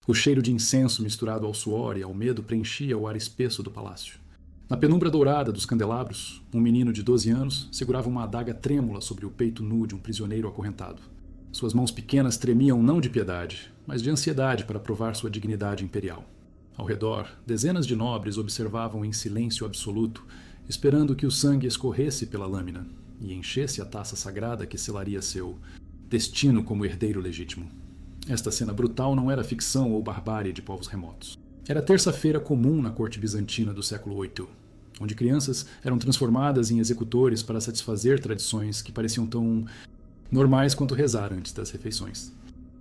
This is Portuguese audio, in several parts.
O cheiro de incenso misturado ao suor e ao medo preenchia o ar espesso do palácio. Na penumbra dourada dos candelabros, um menino de 12 anos segurava uma adaga trêmula sobre o peito nu de um prisioneiro acorrentado. Suas mãos pequenas tremiam não de piedade, mas de ansiedade para provar sua dignidade imperial. Ao redor, dezenas de nobres observavam em silêncio absoluto, esperando que o sangue escorresse pela lâmina e enchesse a taça sagrada que selaria seu destino como herdeiro legítimo. Esta cena brutal não era ficção ou barbárie de povos remotos. Era terça-feira comum na corte bizantina do século VIII, onde crianças eram transformadas em executores para satisfazer tradições que pareciam tão normais quanto rezar antes das refeições.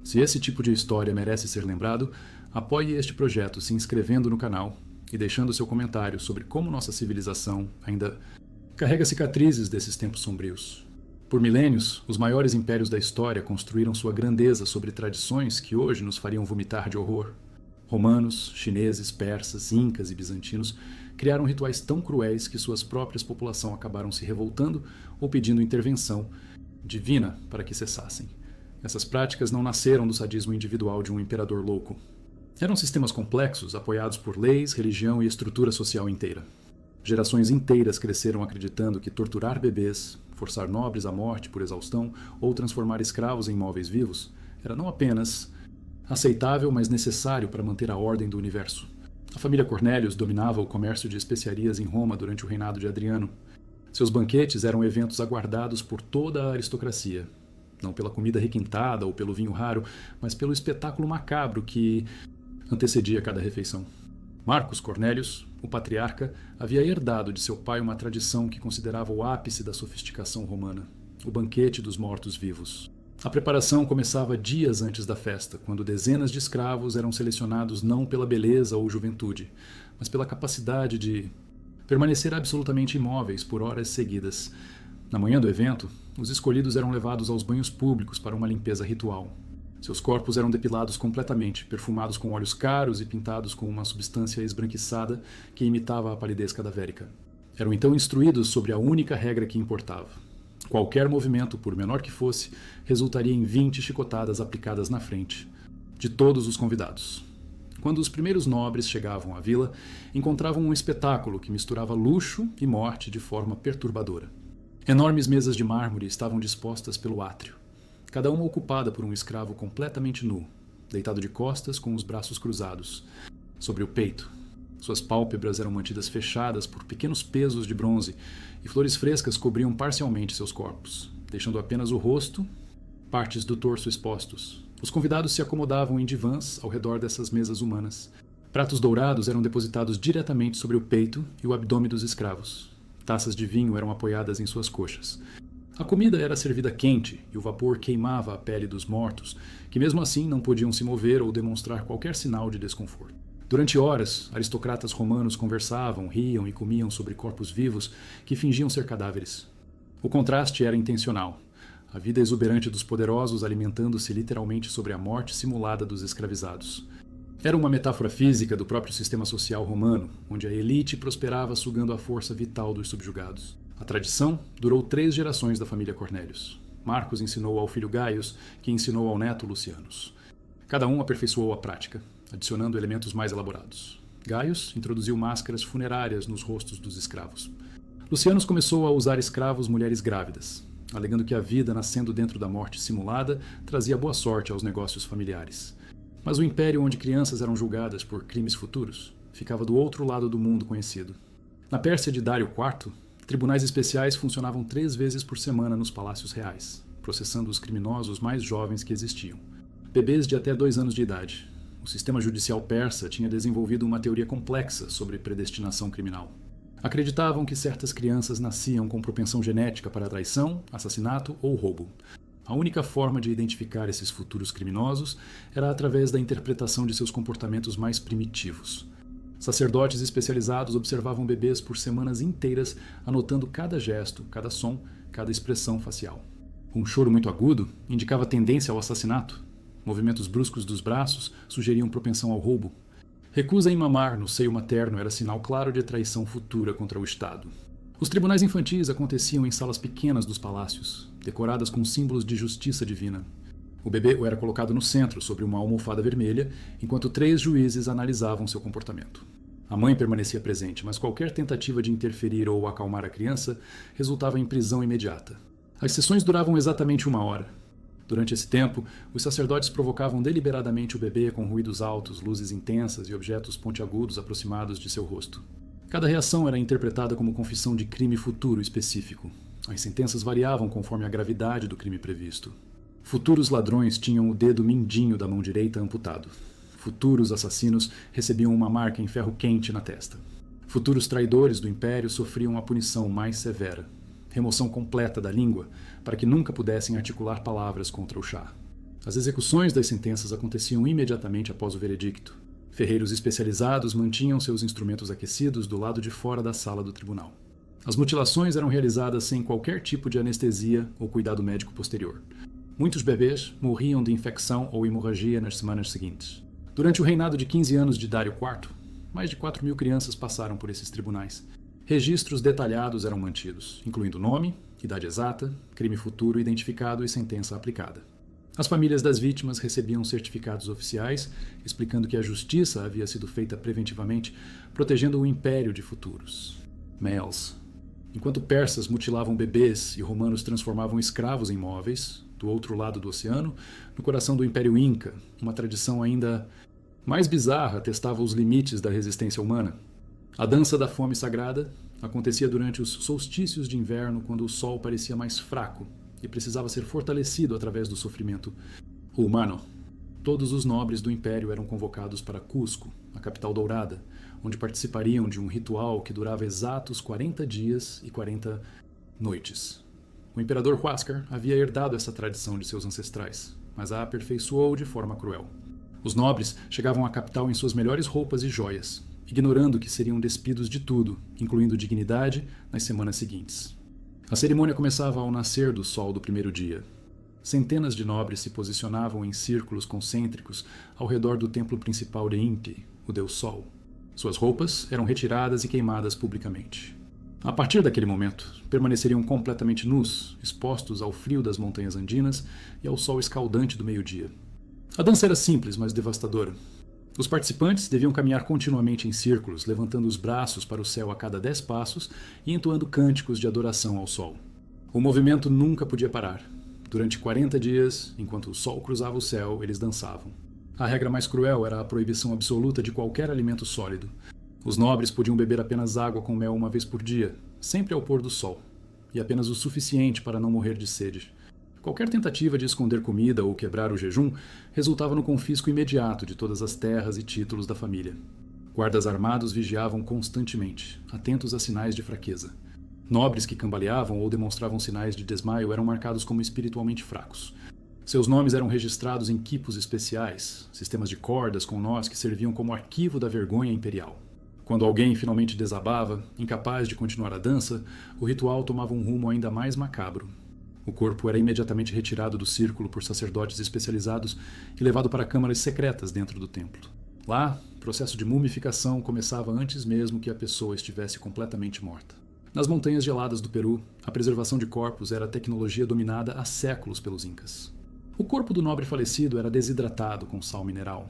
Se esse tipo de história merece ser lembrado, apoie este projeto se inscrevendo no canal e deixando seu comentário sobre como nossa civilização ainda carrega cicatrizes desses tempos sombrios. Por milênios, os maiores impérios da história construíram sua grandeza sobre tradições que hoje nos fariam vomitar de horror. Romanos, chineses, persas, incas e bizantinos criaram rituais tão cruéis que suas próprias populações acabaram se revoltando ou pedindo intervenção divina para que cessassem. Essas práticas não nasceram do sadismo individual de um imperador louco. Eram sistemas complexos, apoiados por leis, religião e estrutura social inteira. Gerações inteiras cresceram acreditando que torturar bebês, forçar nobres à morte por exaustão ou transformar escravos em móveis vivos era não apenas aceitável, mas necessário para manter a ordem do universo. A família Cornélios dominava o comércio de especiarias em Roma durante o reinado de Adriano. Seus banquetes eram eventos aguardados por toda a aristocracia, não pela comida requintada ou pelo vinho raro, mas pelo espetáculo macabro que antecedia cada refeição. Marcos Cornélios, o patriarca, havia herdado de seu pai uma tradição que considerava o ápice da sofisticação romana, o banquete dos mortos-vivos. A preparação começava dias antes da festa, quando dezenas de escravos eram selecionados não pela beleza ou juventude, mas pela capacidade de permanecer absolutamente imóveis por horas seguidas. Na manhã do evento, os escolhidos eram levados aos banhos públicos para uma limpeza ritual. Seus corpos eram depilados completamente, perfumados com óleos caros e pintados com uma substância esbranquiçada que imitava a palidez cadavérica. Eram então instruídos sobre a única regra que importava. Qualquer movimento, por menor que fosse, resultaria em 20 chicotadas aplicadas na frente de todos os convidados. Quando os primeiros nobres chegavam à vila, encontravam um espetáculo que misturava luxo e morte de forma perturbadora. Enormes mesas de mármore estavam dispostas pelo átrio, cada uma ocupada por um escravo completamente nu, deitado de costas com os braços cruzados, sobre o peito. Suas pálpebras eram mantidas fechadas por pequenos pesos de bronze e flores frescas cobriam parcialmente seus corpos, deixando apenas o rosto, partes do torso expostos. Os convidados se acomodavam em divãs ao redor dessas mesas humanas. Pratos dourados eram depositados diretamente sobre o peito e o abdômen dos escravos. Taças de vinho eram apoiadas em suas coxas. A comida era servida quente e o vapor queimava a pele dos mortos, que mesmo assim não podiam se mover ou demonstrar qualquer sinal de desconforto. Durante horas, aristocratas romanos conversavam, riam e comiam sobre corpos vivos que fingiam ser cadáveres. O contraste era intencional. A vida exuberante dos poderosos alimentando-se literalmente sobre a morte simulada dos escravizados. Era uma metáfora física do próprio sistema social romano, onde a elite prosperava sugando a força vital dos subjugados. A tradição durou 3 gerações da família Cornélios. Marcos ensinou ao filho Gaius, que ensinou ao neto Lucianus. Cada um aperfeiçoou a prática, adicionando elementos mais elaborados. Gaius introduziu máscaras funerárias nos rostos dos escravos. Lucianus começou a usar escravos mulheres grávidas, alegando que a vida nascendo dentro da morte simulada trazia boa sorte aos negócios familiares. Mas o império onde crianças eram julgadas por crimes futuros ficava do outro lado do mundo conhecido. Na Pérsia de Dário IV, tribunais especiais funcionavam 3 vezes por semana nos palácios reais, processando os criminosos mais jovens que existiam. Bebês de até 2 anos de idade. O sistema judicial persa tinha desenvolvido uma teoria complexa sobre predestinação criminal. Acreditavam que certas crianças nasciam com propensão genética para traição, assassinato ou roubo. A única forma de identificar esses futuros criminosos era através da interpretação de seus comportamentos mais primitivos. Sacerdotes especializados observavam bebês por semanas inteiras, anotando cada gesto, cada som, cada expressão facial. Um choro muito agudo indicava tendência ao assassinato. Movimentos bruscos dos braços sugeriam propensão ao roubo. Recusa em mamar no seio materno era sinal claro de traição futura contra o Estado. Os tribunais infantis aconteciam em salas pequenas dos palácios, decoradas com símbolos de justiça divina. O bebê era colocado no centro, sobre uma almofada vermelha, enquanto 3 juízes analisavam seu comportamento. A mãe permanecia presente, mas qualquer tentativa de interferir ou acalmar a criança resultava em prisão imediata. As sessões duravam exatamente 1 hora. Durante esse tempo, os sacerdotes provocavam deliberadamente o bebê com ruídos altos, luzes intensas e objetos pontiagudos aproximados de seu rosto. Cada reação era interpretada como confissão de crime futuro específico. As sentenças variavam conforme a gravidade do crime previsto. Futuros ladrões tinham o dedo mindinho da mão direita amputado. Futuros assassinos recebiam uma marca em ferro quente na testa. Futuros traidores do Império sofriam a punição mais severa. Remoção completa da língua, para que nunca pudessem articular palavras contra o chá. As execuções das sentenças aconteciam imediatamente após o veredicto. Ferreiros especializados mantinham seus instrumentos aquecidos do lado de fora da sala do tribunal. As mutilações eram realizadas sem qualquer tipo de anestesia ou cuidado médico posterior. Muitos bebês morriam de infecção ou hemorragia nas semanas seguintes. Durante o reinado de 15 anos de Dário IV, mais de 4.000 crianças passaram por esses tribunais. Registros detalhados eram mantidos, incluindo nome, idade exata, crime futuro identificado e sentença aplicada. As famílias das vítimas recebiam certificados oficiais explicando que a justiça havia sido feita preventivamente, protegendo o império de futuros. Males. Enquanto persas mutilavam bebês e romanos transformavam escravos em móveis, do outro lado do oceano, no coração do Império Inca, uma tradição ainda mais bizarra testava os limites da resistência humana. A dança da fome sagrada acontecia durante os solstícios de inverno, quando o sol parecia mais fraco e precisava ser fortalecido através do sofrimento humano. Todos os nobres do Império eram convocados para Cusco, a capital dourada, onde participariam de um ritual que durava exatos 40 dias e 40 noites. O imperador Huáscar havia herdado essa tradição de seus ancestrais, mas a aperfeiçoou de forma cruel. Os nobres chegavam à capital em suas melhores roupas e joias, ignorando que seriam despidos de tudo, incluindo dignidade, nas semanas seguintes. A cerimônia começava ao nascer do sol do primeiro dia. Centenas de nobres se posicionavam em círculos concêntricos ao redor do templo principal de Inti, o deus Sol. Suas roupas eram retiradas e queimadas publicamente. A partir daquele momento, permaneceriam completamente nus, expostos ao frio das montanhas andinas e ao sol escaldante do meio-dia. A dança era simples, mas devastadora. Os participantes deviam caminhar continuamente em círculos, levantando os braços para o céu a cada 10 passos e entoando cânticos de adoração ao sol. O movimento nunca podia parar. Durante 40 dias, enquanto o sol cruzava o céu, eles dançavam. A regra mais cruel era a proibição absoluta de qualquer alimento sólido. Os nobres podiam beber apenas água com mel uma vez por dia, sempre ao pôr do sol, e apenas o suficiente para não morrer de sede. Qualquer tentativa de esconder comida ou quebrar o jejum resultava no confisco imediato de todas as terras e títulos da família. Guardas armados vigiavam constantemente, atentos a sinais de fraqueza. Nobres que cambaleavam ou demonstravam sinais de desmaio eram marcados como espiritualmente fracos. Seus nomes eram registrados em quipos especiais, sistemas de cordas com nós que serviam como arquivo da vergonha imperial. Quando alguém finalmente desabava, incapaz de continuar a dança, o ritual tomava um rumo ainda mais macabro. O corpo era imediatamente retirado do círculo por sacerdotes especializados e levado para câmaras secretas dentro do templo. Lá, o processo de mumificação começava antes mesmo que a pessoa estivesse completamente morta. Nas montanhas geladas do Peru, a preservação de corpos era a tecnologia dominada há séculos pelos incas. O corpo do nobre falecido era desidratado com sal mineral,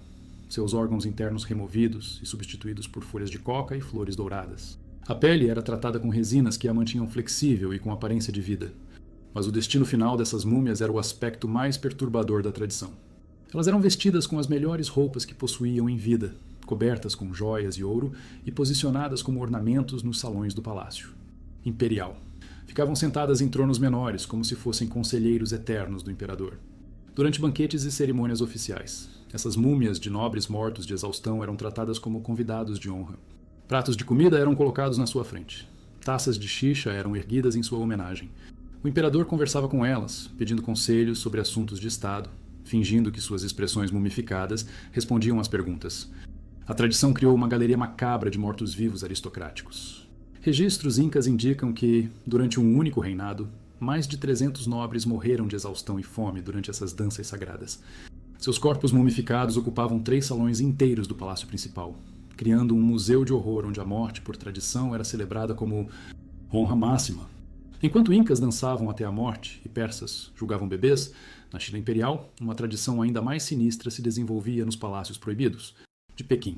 seus órgãos internos removidos e substituídos por folhas de coca e flores douradas. A pele era tratada com resinas que a mantinham flexível e com aparência de vida. Mas o destino final dessas múmias era o aspecto mais perturbador da tradição. Elas eram vestidas com as melhores roupas que possuíam em vida, cobertas com joias e ouro e posicionadas como ornamentos nos salões do palácio imperial. Ficavam sentadas em tronos menores, como se fossem conselheiros eternos do imperador. Durante banquetes e cerimônias oficiais, essas múmias de nobres mortos de exaustão eram tratadas como convidados de honra. Pratos de comida eram colocados na sua frente. Taças de xixa eram erguidas em sua homenagem. O imperador conversava com elas, pedindo conselhos sobre assuntos de Estado, fingindo que suas expressões mumificadas respondiam às perguntas. A tradição criou uma galeria macabra de mortos-vivos aristocráticos. Registros incas indicam que, durante um único reinado, mais de 300 nobres morreram de exaustão e fome durante essas danças sagradas. Seus corpos mumificados ocupavam 3 salões inteiros do palácio principal, criando um museu de horror onde a morte, por tradição, era celebrada como honra máxima. Enquanto incas dançavam até a morte e persas julgavam bebês, na China imperial, uma tradição ainda mais sinistra se desenvolvia nos palácios proibidos, de Pequim.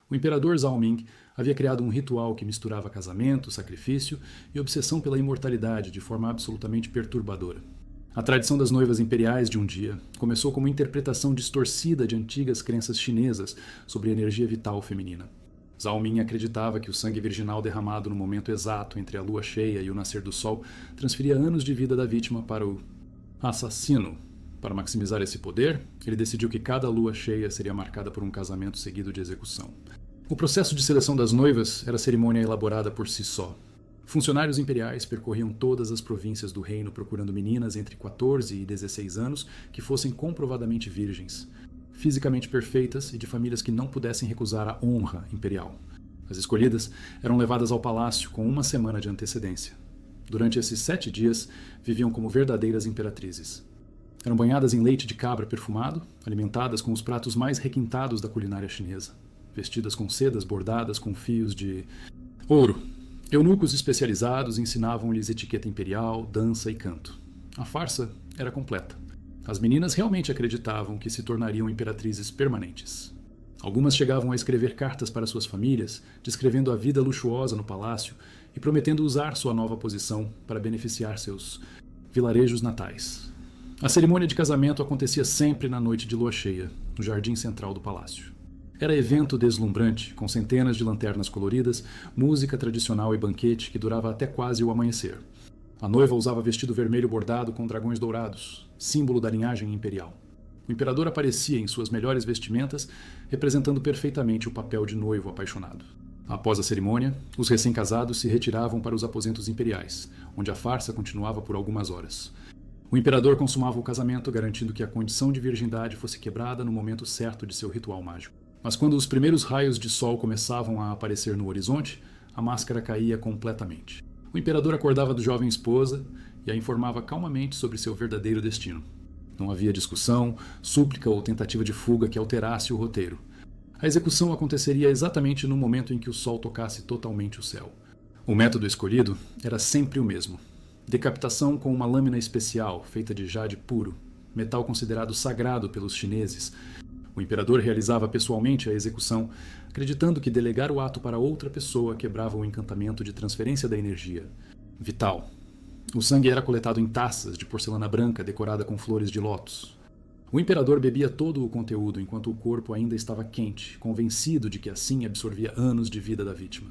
O imperador Zhao Ming havia criado um ritual que misturava casamento, sacrifício e obsessão pela imortalidade de forma absolutamente perturbadora. A tradição das noivas imperiais de um dia começou como interpretação distorcida de antigas crenças chinesas sobre a energia vital feminina. Zhao Ming acreditava que o sangue virginal derramado no momento exato entre a lua cheia e o nascer do sol transferia anos de vida da vítima para o assassino. Para maximizar esse poder, ele decidiu que cada lua cheia seria marcada por um casamento seguido de execução. O processo de seleção das noivas era cerimônia elaborada por si só. Funcionários imperiais percorriam todas as províncias do reino procurando meninas entre 14 e 16 anos que fossem comprovadamente virgens, fisicamente perfeitas e de famílias que não pudessem recusar a honra imperial. As escolhidas eram levadas ao palácio com uma semana de antecedência. Durante esses 7 dias, viviam como verdadeiras imperatrizes. Eram banhadas em leite de cabra perfumado, alimentadas com os pratos mais requintados da culinária chinesa, vestidas com sedas bordadas com fios de ouro. Eunucos especializados ensinavam-lhes etiqueta imperial, dança e canto. A farsa era completa. As meninas realmente acreditavam que se tornariam imperatrizes permanentes. Algumas chegavam a escrever cartas para suas famílias, descrevendo a vida luxuosa no palácio e prometendo usar sua nova posição para beneficiar seus vilarejos natais. A cerimônia de casamento acontecia sempre na noite de lua cheia, no jardim central do palácio. Era evento deslumbrante, com centenas de lanternas coloridas, música tradicional e banquete que durava até quase o amanhecer. A noiva usava vestido vermelho bordado com dragões dourados, símbolo da linhagem imperial. O imperador aparecia em suas melhores vestimentas, representando perfeitamente o papel de noivo apaixonado. Após a cerimônia, os recém-casados se retiravam para os aposentos imperiais, onde a farsa continuava por algumas horas. O imperador consumava o casamento, garantindo que a condição de virgindade fosse quebrada no momento certo de seu ritual mágico. Mas quando os primeiros raios de sol começavam a aparecer no horizonte, a máscara caía completamente. O imperador acordava do jovem esposa e a informava calmamente sobre seu verdadeiro destino. Não havia discussão, súplica ou tentativa de fuga que alterasse o roteiro. A execução aconteceria exatamente no momento em que o sol tocasse totalmente o céu. O método escolhido era sempre o mesmo. Decapitação com uma lâmina especial feita de jade puro, metal considerado sagrado pelos chineses. O imperador realizava pessoalmente a execução, acreditando que delegar o ato para outra pessoa quebrava o encantamento de transferência da energia vital. O sangue era coletado em taças de porcelana branca decorada com flores de lótus. O imperador bebia todo o conteúdo enquanto o corpo ainda estava quente, convencido de que assim absorvia anos de vida da vítima.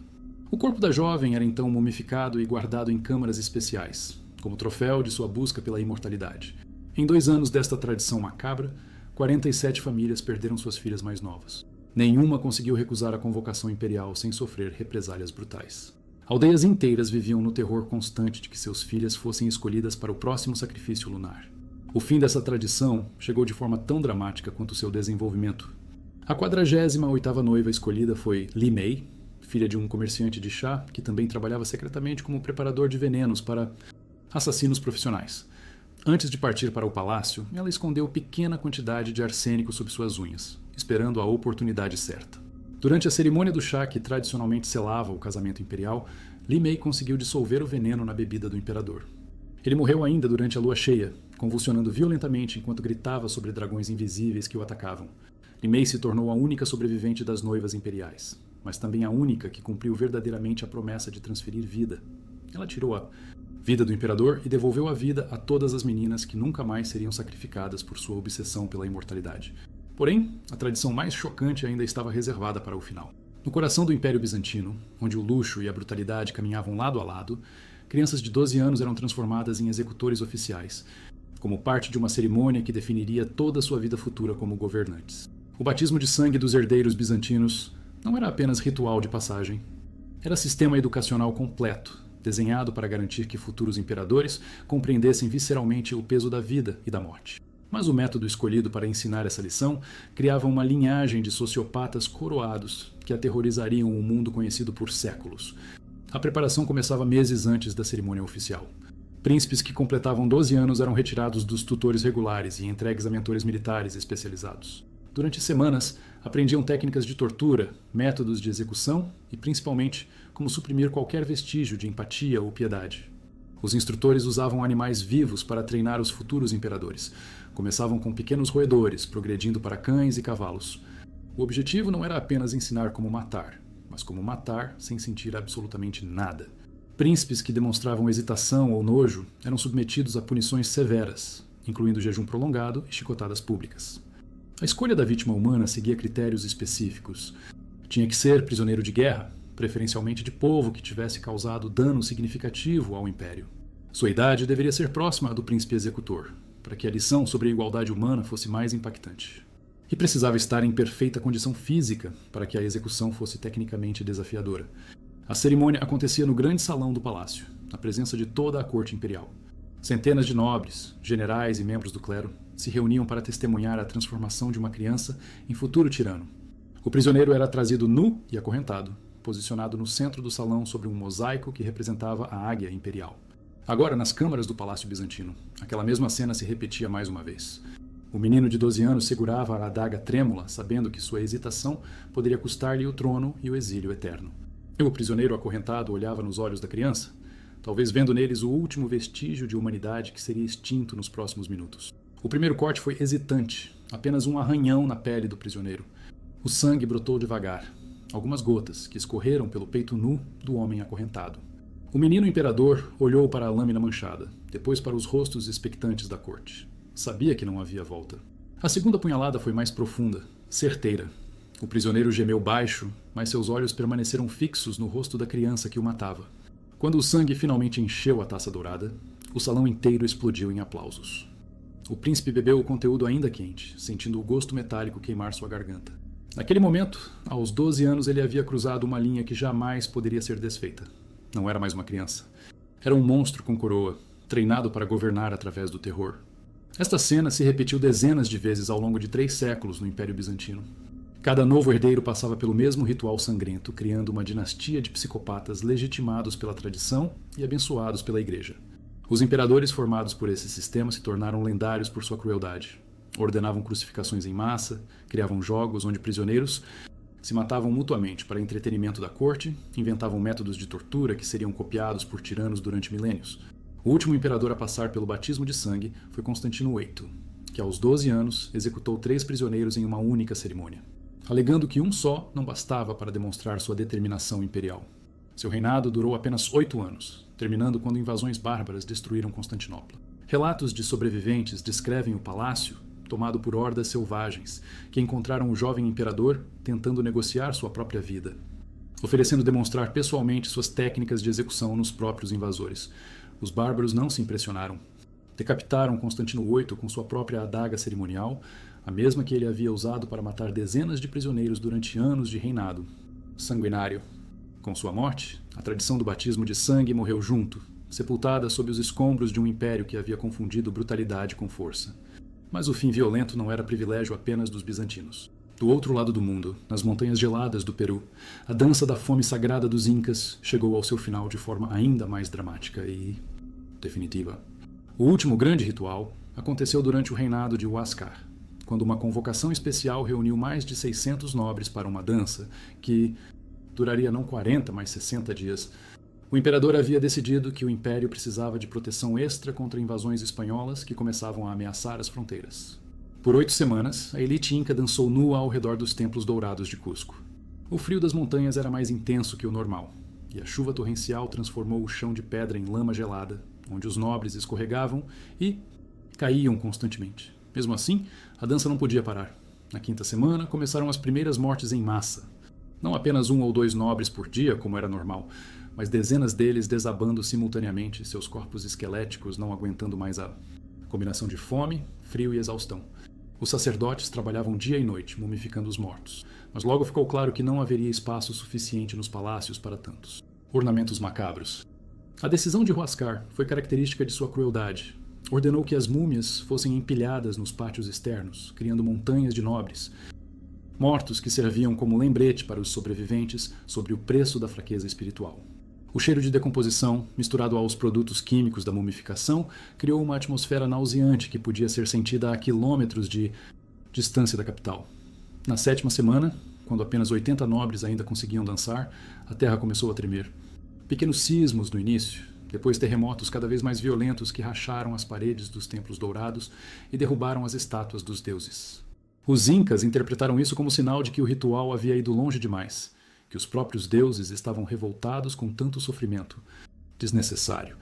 O corpo da jovem era então mumificado e guardado em câmaras especiais, como troféu de sua busca pela imortalidade. Em 2 anos desta tradição macabra, 47 famílias perderam suas filhas mais novas. Nenhuma conseguiu recusar a convocação imperial sem sofrer represálias brutais. Aldeias inteiras viviam no terror constante de que suas filhas fossem escolhidas para o próximo sacrifício lunar. O fim dessa tradição chegou de forma tão dramática quanto seu desenvolvimento. A 48ª noiva escolhida foi Li Mei, filha de um comerciante de chá que também trabalhava secretamente como preparador de venenos para assassinos profissionais. Antes de partir para o palácio, ela escondeu pequena quantidade de arsênico sob suas unhas, esperando a oportunidade certa. Durante a cerimônia do chá que tradicionalmente selava o casamento imperial, Li Mei conseguiu dissolver o veneno na bebida do imperador. Ele morreu ainda durante a lua cheia, convulsionando violentamente enquanto gritava sobre dragões invisíveis que o atacavam. Li Mei se tornou a única sobrevivente das noivas imperiais, mas também a única que cumpriu verdadeiramente a promessa de transferir vida. Ela tirou a vida do imperador e devolveu a vida a todas as meninas que nunca mais seriam sacrificadas por sua obsessão pela imortalidade. Porém, a tradição mais chocante ainda estava reservada para o final. No coração do Império Bizantino, onde o luxo e a brutalidade caminhavam lado a lado, crianças de 12 anos eram transformadas em executores oficiais, como parte de uma cerimônia que definiria toda a sua vida futura como governantes. O batismo de sangue dos herdeiros bizantinos não era apenas ritual de passagem. Era sistema educacional completo, desenhado para garantir que futuros imperadores compreendessem visceralmente o peso da vida e da morte. Mas o método escolhido para ensinar essa lição criava uma linhagem de sociopatas coroados que aterrorizariam o mundo conhecido por séculos. A preparação começava meses antes da cerimônia oficial. Príncipes que completavam 12 anos eram retirados dos tutores regulares e entregues a mentores militares especializados. Durante semanas, aprendiam técnicas de tortura, métodos de execução e, principalmente, como suprimir qualquer vestígio de empatia ou piedade. Os instrutores usavam animais vivos para treinar os futuros imperadores. Começavam com pequenos roedores, progredindo para cães e cavalos. O objetivo não era apenas ensinar como matar, mas como matar sem sentir absolutamente nada. Príncipes que demonstravam hesitação ou nojo eram submetidos a punições severas, incluindo jejum prolongado e chicotadas públicas. A escolha da vítima humana seguia critérios específicos. Tinha que ser prisioneiro de guerra, preferencialmente de povo que tivesse causado dano significativo ao império. Sua idade deveria ser próxima à do príncipe executor, para que a lição sobre a igualdade humana fosse mais impactante. E precisava estar em perfeita condição física para que a execução fosse tecnicamente desafiadora. A cerimônia acontecia no grande salão do palácio, na presença de toda a corte imperial. Centenas de nobres, generais e membros do clero se reuniam para testemunhar a transformação de uma criança em futuro tirano. O prisioneiro era trazido nu e acorrentado, posicionado no centro do salão sobre um mosaico que representava a águia imperial. Agora, nas câmaras do Palácio Bizantino, aquela mesma cena se repetia mais uma vez. O menino de 12 anos segurava a adaga trêmula, sabendo que sua hesitação poderia custar-lhe o trono e o exílio eterno. E o prisioneiro acorrentado olhava nos olhos da criança, talvez vendo neles o último vestígio de humanidade que seria extinto nos próximos minutos. O primeiro corte foi hesitante, apenas um arranhão na pele do prisioneiro. O sangue brotou devagar, algumas gotas que escorreram pelo peito nu do homem acorrentado. O menino imperador olhou para a lâmina manchada, depois para os rostos expectantes da corte. Sabia que não havia volta. A segunda punhalada foi mais profunda, certeira. O prisioneiro gemeu baixo, mas seus olhos permaneceram fixos no rosto da criança que o matava. Quando o sangue finalmente encheu a taça dourada, o salão inteiro explodiu em aplausos. O príncipe bebeu o conteúdo ainda quente, sentindo o gosto metálico queimar sua garganta. Naquele momento, aos 12 anos, ele havia cruzado uma linha que jamais poderia ser desfeita. Não era mais uma criança. Era um monstro com coroa, treinado para governar através do terror. Esta cena se repetiu dezenas de vezes ao longo de 3 séculos no Império Bizantino. Cada novo herdeiro passava pelo mesmo ritual sangrento, criando uma dinastia de psicopatas legitimados pela tradição e abençoados pela Igreja. Os imperadores formados por esse sistema se tornaram lendários por sua crueldade. Ordenavam crucificações em massa, criavam jogos onde prisioneiros se matavam mutuamente para entretenimento da corte, inventavam métodos de tortura que seriam copiados por tiranos durante milênios. O último imperador a passar pelo batismo de sangue foi Constantino VIII, que aos 12 anos executou 3 prisioneiros em uma única cerimônia, alegando que um só não bastava para demonstrar sua determinação imperial. Seu reinado durou apenas 8 anos, terminando quando invasões bárbaras destruíram Constantinopla. Relatos de sobreviventes descrevem o palácio tomado por hordas selvagens, que encontraram o jovem imperador tentando negociar sua própria vida, oferecendo demonstrar pessoalmente suas técnicas de execução nos próprios invasores. Os bárbaros não se impressionaram. Decapitaram Constantino VIII com sua própria adaga cerimonial, a mesma que ele havia usado para matar dezenas de prisioneiros durante anos de reinado. Sanguinário. Com sua morte, a tradição do batismo de sangue morreu junto, sepultada sob os escombros de um império que havia confundido brutalidade com força. Mas o fim violento não era privilégio apenas dos bizantinos. Do outro lado do mundo, nas montanhas geladas do Peru, a dança da fome sagrada dos Incas chegou ao seu final de forma ainda mais dramática e definitiva. O último grande ritual aconteceu durante o reinado de Huáscar, quando uma convocação especial reuniu mais de 600 nobres para uma dança que duraria não 40, mas 60 dias. O imperador havia decidido que o império precisava de proteção extra contra invasões espanholas que começavam a ameaçar as fronteiras. Por 8 semanas, a elite inca dançou nua ao redor dos templos dourados de Cusco. O frio das montanhas era mais intenso que o normal, e a chuva torrencial transformou o chão de pedra em lama gelada, onde os nobres escorregavam e caíam constantemente. Mesmo assim, a dança não podia parar. Na 5ª semana, começaram as primeiras mortes em massa. Não apenas 1 ou 2 nobres por dia, como era normal, mas dezenas deles desabando simultaneamente, seus corpos esqueléticos não aguentando mais a combinação de fome, frio e exaustão. Os sacerdotes trabalhavam dia e noite, mumificando os mortos, mas logo ficou claro que não haveria espaço suficiente nos palácios para tantos. Ornamentos macabros. A decisão de Huáscar foi característica de sua crueldade. Ordenou que as múmias fossem empilhadas nos pátios externos, criando montanhas de nobres, mortos que serviam como lembrete para os sobreviventes sobre o preço da fraqueza espiritual. O cheiro de decomposição, misturado aos produtos químicos da mumificação, criou uma atmosfera nauseante que podia ser sentida a quilômetros de distância da capital. Na 7ª semana, quando apenas 80 nobres ainda conseguiam dançar, a terra começou a tremer. Pequenos sismos no início, depois terremotos cada vez mais violentos que racharam as paredes dos templos dourados e derrubaram as estátuas dos deuses. Os incas interpretaram isso como sinal de que o ritual havia ido longe demais, que os próprios deuses estavam revoltados com tanto sofrimento desnecessário.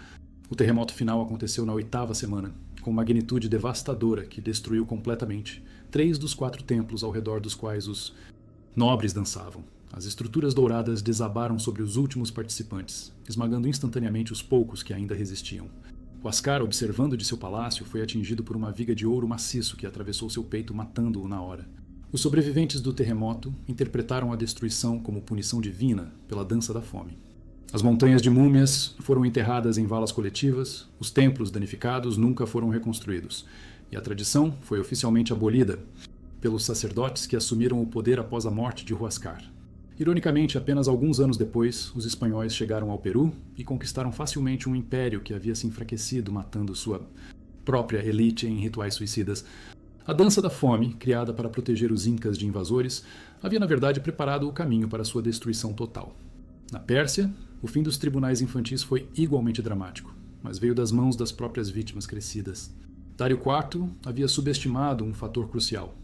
O terremoto final aconteceu na 8ª semana, com magnitude devastadora que destruiu completamente 3 dos 4 templos ao redor dos quais os nobres dançavam. As estruturas douradas desabaram sobre os últimos participantes, esmagando instantaneamente os poucos que ainda resistiam. Huáscar, observando de seu palácio, foi atingido por uma viga de ouro maciço que atravessou seu peito, matando-o na hora. Os sobreviventes do terremoto interpretaram a destruição como punição divina pela dança da fome. As montanhas de múmias foram enterradas em valas coletivas, os templos danificados nunca foram reconstruídos, e a tradição foi oficialmente abolida pelos sacerdotes que assumiram o poder após a morte de Huáscar. Ironicamente, apenas alguns anos depois, os espanhóis chegaram ao Peru e conquistaram facilmente um império que havia se enfraquecido, matando sua própria elite em rituais suicidas. A dança da fome, criada para proteger os incas de invasores, havia na verdade preparado o caminho para sua destruição total. Na Pérsia, o fim dos tribunais infantis foi igualmente dramático, mas veio das mãos das próprias vítimas crescidas. Dário IV havia subestimado um fator crucial.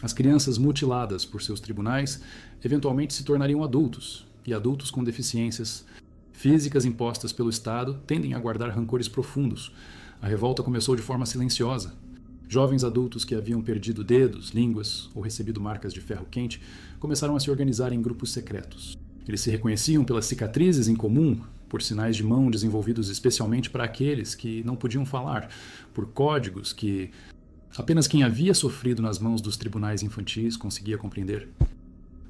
As crianças mutiladas por seus tribunais eventualmente se tornariam adultos, e adultos com deficiências físicas impostas pelo Estado tendem a guardar rancores profundos. A revolta começou de forma silenciosa. Jovens adultos que haviam perdido dedos, línguas ou recebido marcas de ferro quente começaram a se organizar em grupos secretos. Eles se reconheciam pelas cicatrizes em comum, por sinais de mão desenvolvidos especialmente para aqueles que não podiam falar, por códigos que apenas quem havia sofrido nas mãos dos tribunais infantis conseguia compreender.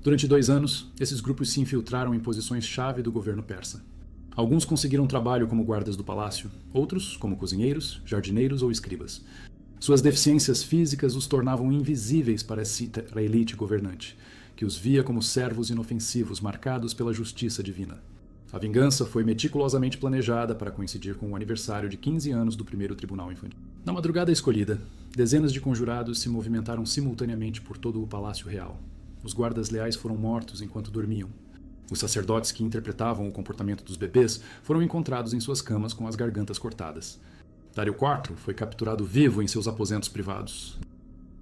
Durante 2 anos, esses grupos se infiltraram em posições-chave do governo persa. Alguns conseguiram trabalho como guardas do palácio, outros como cozinheiros, jardineiros ou escribas. Suas deficiências físicas os tornavam invisíveis para a elite governante, que os via como servos inofensivos marcados pela justiça divina. A vingança foi meticulosamente planejada para coincidir com o aniversário de 15 anos do primeiro tribunal infantil. Na madrugada escolhida, dezenas de conjurados se movimentaram simultaneamente por todo o palácio real. Os guardas leais foram mortos enquanto dormiam. Os sacerdotes que interpretavam o comportamento dos bebês foram encontrados em suas camas com as gargantas cortadas. Dário IV foi capturado vivo em seus aposentos privados.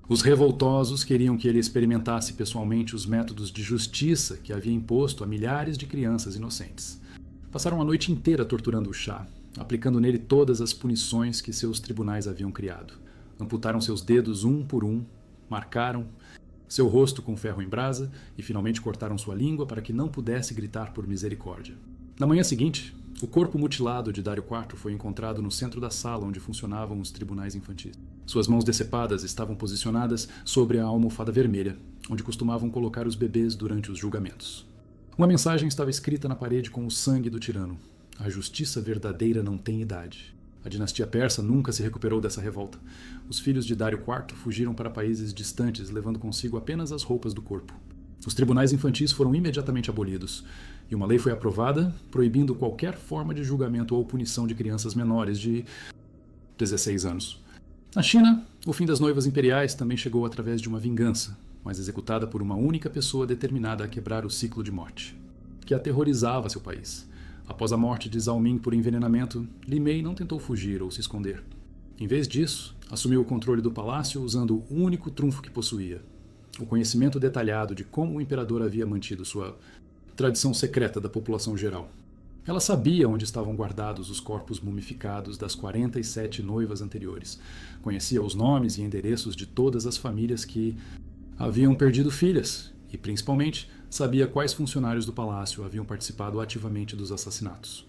Os revoltosos queriam que ele experimentasse pessoalmente os métodos de justiça que havia imposto a milhares de crianças inocentes. Passaram a noite inteira torturando o Shah, aplicando nele todas as punições que seus tribunais haviam criado. Amputaram seus dedos um por um, marcaram seu rosto com ferro em brasa e finalmente cortaram sua língua para que não pudesse gritar por misericórdia. Na manhã seguinte, o corpo mutilado de Dário IV foi encontrado no centro da sala onde funcionavam os tribunais infantis. Suas mãos decepadas estavam posicionadas sobre a almofada vermelha, onde costumavam colocar os bebês durante os julgamentos. Uma mensagem estava escrita na parede com o sangue do tirano. A justiça verdadeira não tem idade. A dinastia persa nunca se recuperou dessa revolta. Os filhos de Dário IV fugiram para países distantes, levando consigo apenas as roupas do corpo. Os tribunais infantis foram imediatamente abolidos, e uma lei foi aprovada proibindo qualquer forma de julgamento ou punição de crianças menores de 16 anos. Na China, o fim das noivas imperiais também chegou através de uma vingança, mas executada por uma única pessoa determinada a quebrar o ciclo de morte, que aterrorizava seu país. Após a morte de Zhao Ming por envenenamento, Li Mei não tentou fugir ou se esconder. Em vez disso, assumiu o controle do palácio usando o único trunfo que possuía: o conhecimento detalhado de como o imperador havia mantido sua tradição secreta da população geral. Ela sabia onde estavam guardados os corpos mumificados das 47 noivas anteriores. Conhecia os nomes e endereços de todas as famílias que haviam perdido filhas e, principalmente, sabia quais funcionários do palácio haviam participado ativamente dos assassinatos.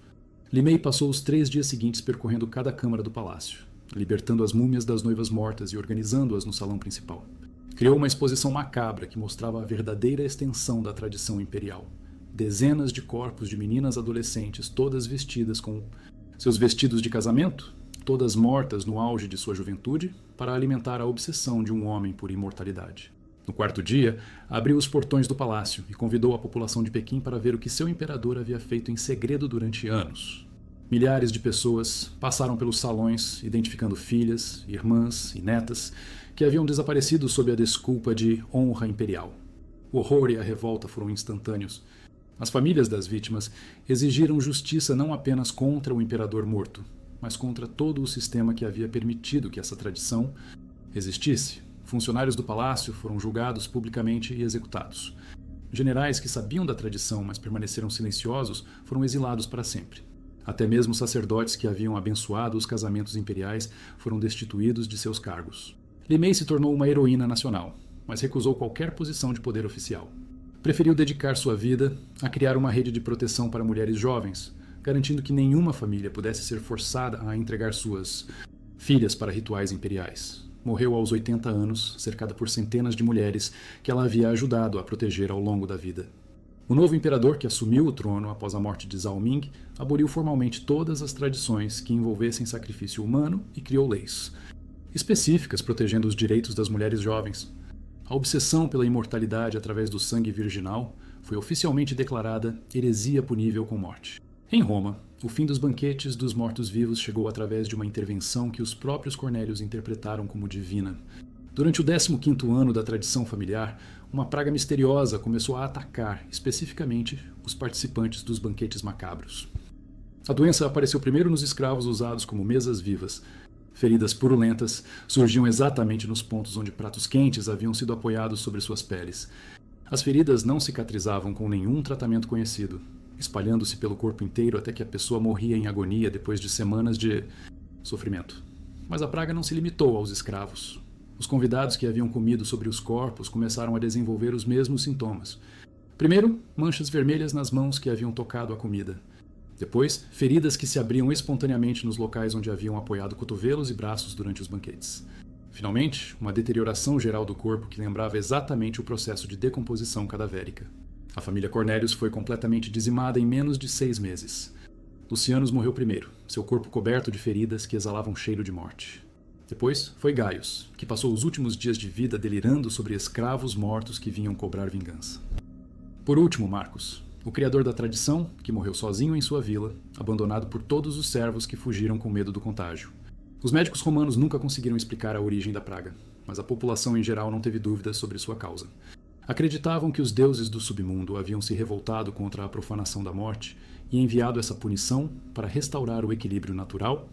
Li Mei passou os 3 dias seguintes percorrendo cada câmara do palácio, libertando as múmias das noivas mortas e organizando-as no salão principal. Criou uma exposição macabra que mostrava a verdadeira extensão da tradição imperial. Dezenas de corpos de meninas adolescentes, todas vestidas com seus vestidos de casamento, todas mortas no auge de sua juventude, para alimentar a obsessão de um homem por imortalidade. No 4º dia, abriu os portões do palácio e convidou a população de Pequim para ver o que seu imperador havia feito em segredo durante anos. Milhares de pessoas passaram pelos salões, identificando filhas, irmãs e netas que haviam desaparecido sob a desculpa de honra imperial. O horror e a revolta foram instantâneos. As famílias das vítimas exigiram justiça não apenas contra o imperador morto, mas contra todo o sistema que havia permitido que essa tradição existisse. Funcionários do palácio foram julgados publicamente e executados. Generais que sabiam da tradição, mas permaneceram silenciosos, foram exilados para sempre. Até mesmo sacerdotes que haviam abençoado os casamentos imperiais foram destituídos de seus cargos. Li Mei se tornou uma heroína nacional, mas recusou qualquer posição de poder oficial. Preferiu dedicar sua vida a criar uma rede de proteção para mulheres jovens, garantindo que nenhuma família pudesse ser forçada a entregar suas filhas para rituais imperiais. Morreu aos 80 anos, cercada por centenas de mulheres que ela havia ajudado a proteger ao longo da vida. O novo imperador que assumiu o trono após a morte de Zhao Ming aboliu formalmente todas as tradições que envolvessem sacrifício humano e criou leis específicas protegendo os direitos das mulheres jovens. A obsessão pela imortalidade através do sangue virginal foi oficialmente declarada heresia punível com morte. Em Roma, o fim dos banquetes dos mortos-vivos chegou através de uma intervenção que os próprios cornélios interpretaram como divina. Durante o 15º ano da tradição familiar, uma praga misteriosa começou a atacar, especificamente, os participantes dos banquetes macabros. A doença apareceu primeiro nos escravos usados como mesas vivas. Feridas purulentas surgiam exatamente nos pontos onde pratos quentes haviam sido apoiados sobre suas peles. As feridas não cicatrizavam com nenhum tratamento conhecido, espalhando-se pelo corpo inteiro até que a pessoa morria em agonia depois de semanas de sofrimento. Mas a praga não se limitou aos escravos. Os convidados que haviam comido sobre os corpos começaram a desenvolver os mesmos sintomas. Primeiro, manchas vermelhas nas mãos que haviam tocado a comida. Depois, feridas que se abriam espontaneamente nos locais onde haviam apoiado cotovelos e braços durante os banquetes. Finalmente, uma deterioração geral do corpo que lembrava exatamente o processo de decomposição cadavérica. A família Cornélios foi completamente dizimada em menos de 6 meses. Lucianus morreu primeiro, seu corpo coberto de feridas que exalavam cheiro de morte. Depois foi Gaius, que passou os últimos dias de vida delirando sobre escravos mortos que vinham cobrar vingança. Por último, Marcos, o criador da tradição, que morreu sozinho em sua vila, abandonado por todos os servos que fugiram com medo do contágio. Os médicos romanos nunca conseguiram explicar a origem da praga, mas a população em geral não teve dúvidas sobre sua causa. Acreditavam que os deuses do submundo haviam se revoltado contra a profanação da morte e enviado essa punição para restaurar o equilíbrio natural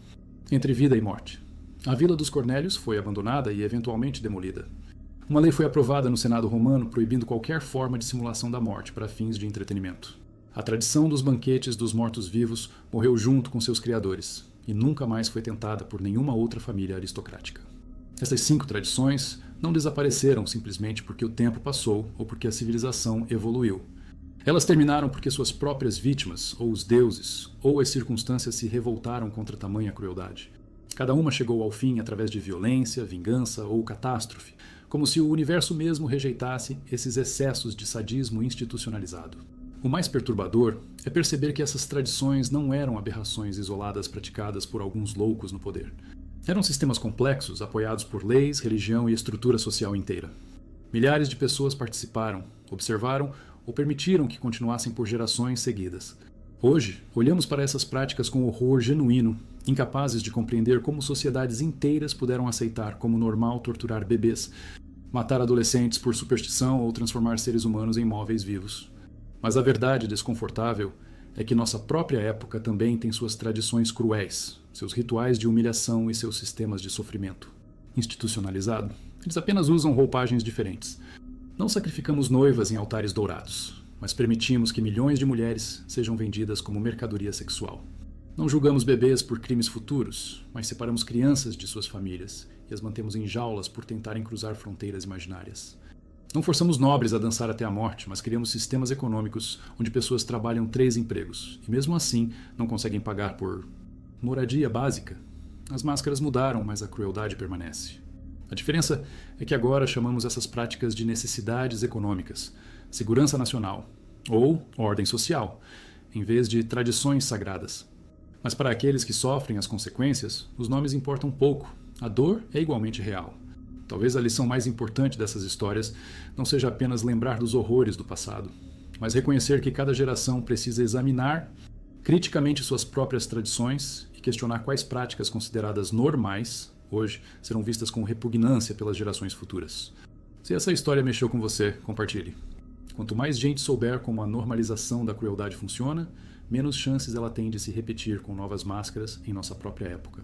entre vida e morte. A vila dos Cornélios foi abandonada e eventualmente demolida. Uma lei foi aprovada no Senado romano proibindo qualquer forma de simulação da morte para fins de entretenimento. A tradição dos banquetes dos mortos-vivos morreu junto com seus criadores e nunca mais foi tentada por nenhuma outra família aristocrática. Essas 5 tradições não desapareceram simplesmente porque o tempo passou ou porque a civilização evoluiu. Elas terminaram porque suas próprias vítimas, ou os deuses, ou as circunstâncias se revoltaram contra tamanha crueldade. Cada uma chegou ao fim através de violência, vingança ou catástrofe, como se o universo mesmo rejeitasse esses excessos de sadismo institucionalizado. O mais perturbador é perceber que essas tradições não eram aberrações isoladas praticadas por alguns loucos no poder. Eram sistemas complexos, apoiados por leis, religião e estrutura social inteira. Milhares de pessoas participaram, observaram ou permitiram que continuassem por gerações seguidas. Hoje, olhamos para essas práticas com horror genuíno, incapazes de compreender como sociedades inteiras puderam aceitar como normal torturar bebês, matar adolescentes por superstição ou transformar seres humanos em móveis vivos. Mas a verdade desconfortável é que nossa própria época também tem suas tradições cruéis, seus rituais de humilhação e seus sistemas de sofrimento. Institucionalizado, eles apenas usam roupagens diferentes. Não sacrificamos noivas em altares dourados, mas permitimos que milhões de mulheres sejam vendidas como mercadoria sexual. Não julgamos bebês por crimes futuros, mas separamos crianças de suas famílias e as mantemos em jaulas por tentarem cruzar fronteiras imaginárias. Não forçamos nobres a dançar até a morte, mas criamos sistemas econômicos onde pessoas trabalham 3 empregos e mesmo assim não conseguem pagar por moradia básica. As máscaras mudaram, mas a crueldade permanece. A diferença é que agora chamamos essas práticas de necessidades econômicas, segurança nacional ou ordem social, em vez de tradições sagradas. Mas para aqueles que sofrem as consequências, os nomes importam pouco. A dor é igualmente real. Talvez a lição mais importante dessas histórias não seja apenas lembrar dos horrores do passado, mas reconhecer que cada geração precisa examinar criticamente suas próprias tradições e questionar quais práticas consideradas normais, hoje, serão vistas com repugnância pelas gerações futuras. Se essa história mexeu com você, compartilhe. Quanto mais gente souber como a normalização da crueldade funciona, menos chances ela tem de se repetir com novas máscaras em nossa própria época.